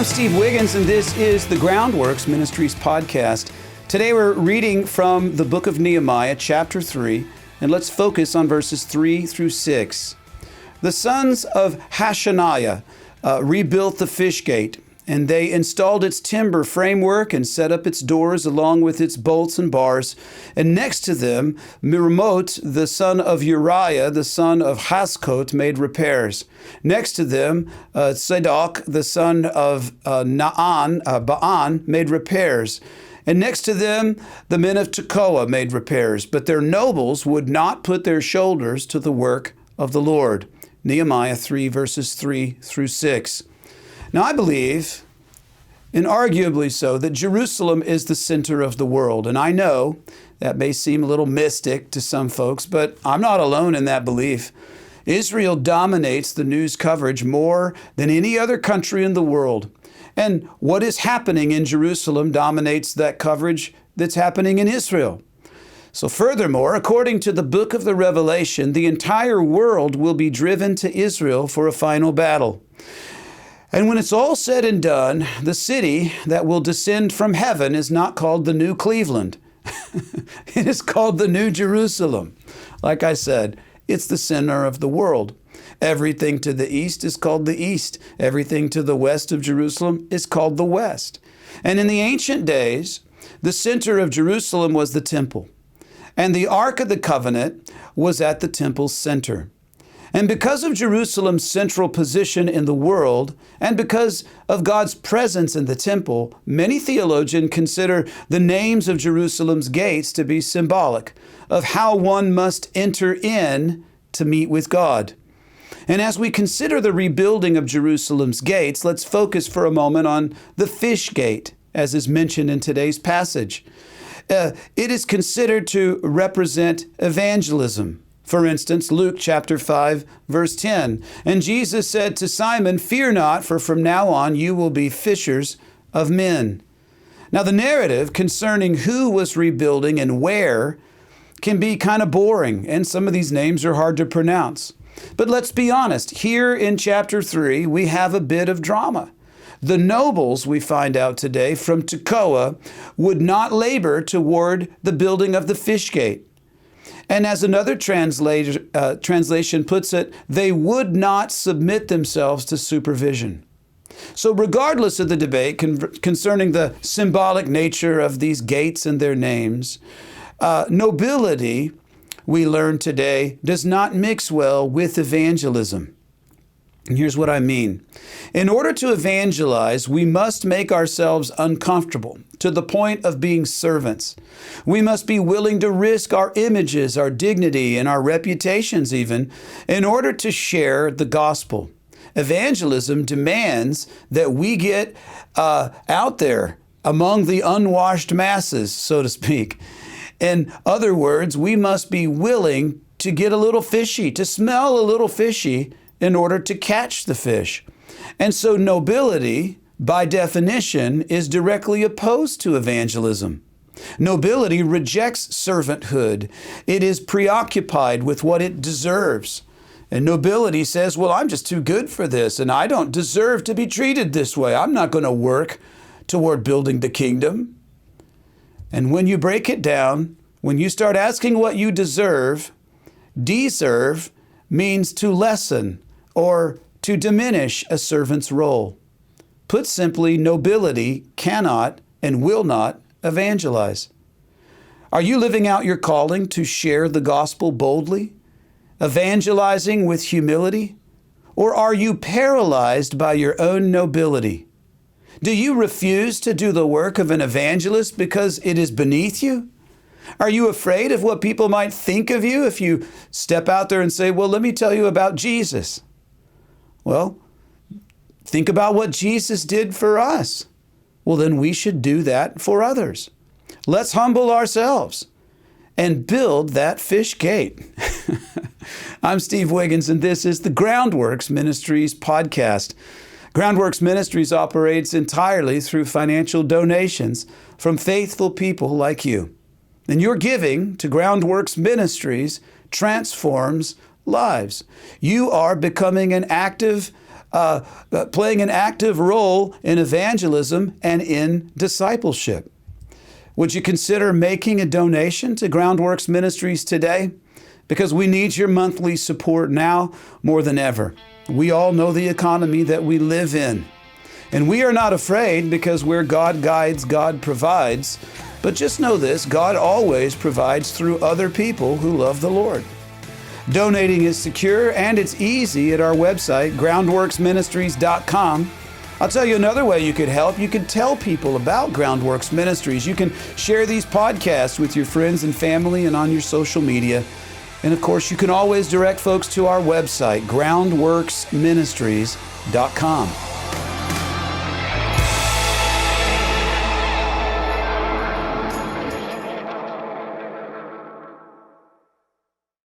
I'm Steve Wiggins, and this is the Groundworks Ministries podcast. Today we're reading from the book of Nehemiah, chapter 3, and let's focus on verses 3 through 6. The sons of Hashabiah rebuilt the fish gate, and they installed its timber framework and set up its doors along with its bolts and bars. And next to them, Mirmot, the son of Uriah, the son of Haskot, made repairs. Next to them, Zadok, the son of Ba'an, made repairs. And next to them, the men of Tekoa made repairs. But their nobles would not put their shoulders to the work of the Lord. Nehemiah 3, verses 3 through 6. Now, I believe, and arguably so, that Jerusalem is the center of the world. And I know that may seem a little mystic to some folks, but I'm not alone in that belief. Israel dominates the news coverage more than any other country in the world. And what is happening in Jerusalem dominates that coverage that's happening in Israel. So furthermore, according to the book of the Revelation, the entire world will be driven to Israel for a final battle. And when it's all said and done, the city that will descend from heaven is not called the New Cleveland. It is called the New Jerusalem. Like I said, it's the center of the world. Everything to the east is called the east. Everything to the west of Jerusalem is called the west. And in the ancient days, the center of Jerusalem was the temple. And the Ark of the Covenant was at the temple's center. And because of Jerusalem's central position in the world, and because of God's presence in the temple, many theologians consider the names of Jerusalem's gates to be symbolic of how one must enter in to meet with God. And as we consider the rebuilding of Jerusalem's gates, let's focus for a moment on the fish gate, as is mentioned in today's passage. It is considered to represent evangelism. For instance, Luke chapter 5, verse 10. And Jesus said to Simon, "Fear not, for from now on you will be fishers of men." Now, the narrative concerning who was rebuilding and where can be kind of boring, and some of these names are hard to pronounce. But let's be honest, here in chapter 3, we have a bit of drama. The nobles, we find out today, from Tekoa would not labor toward the building of the fish gate. And as another translation puts it, they would not submit themselves to supervision. So regardless of the debate concerning the symbolic nature of these gates and their names, nobility, we learn today, does not mix well with evangelism. And here's what I mean. In order to evangelize, we must make ourselves uncomfortable to the point of being servants. We must be willing to risk our images, our dignity, and our reputations even, in order to share the gospel. Evangelism demands that we get out there among the unwashed masses, so to speak. In other words, we must be willing to get a little fishy, to smell a little fishy, in order to catch the fish. And so nobility, by definition, is directly opposed to evangelism. Nobility rejects servanthood. It is preoccupied with what it deserves. And nobility says, well, I'm just too good for this, and I don't deserve to be treated this way. I'm not going to work toward building the kingdom. And when you break it down, when you start asking what you deserve means to lessen or to diminish a servant's role. Put simply, nobility cannot and will not evangelize. Are you living out your calling to share the gospel boldly, evangelizing with humility? Or are you paralyzed by your own nobility? Do you refuse to do the work of an evangelist because it is beneath you? Are you afraid of what people might think of you if you step out there and say, well, let me tell you about Jesus? Well, think about what Jesus did for us. Well, then we should do that for others. Let's humble ourselves and build that fish gate. I'm Steve Wiggins, and this is the Groundworks Ministries podcast. Groundworks Ministries operates entirely through financial donations from faithful people like you. And your giving to Groundworks Ministries transforms lives. You are becoming an active playing an active role in evangelism and in discipleship. Would you consider making a donation to Groundworks Ministries today? Because we need your monthly support now more than ever. We all know the economy that we live in. And we are not afraid because where God guides, God provides. But just know this, God always provides through other people who love the Lord. Donating is secure and it's easy at our website, groundworksministries.com. I'll tell you another way you could help. You could tell people about Groundworks Ministries. You can share these podcasts with your friends and family and on your social media. And of course, you can always direct folks to our website, groundworksministries.com.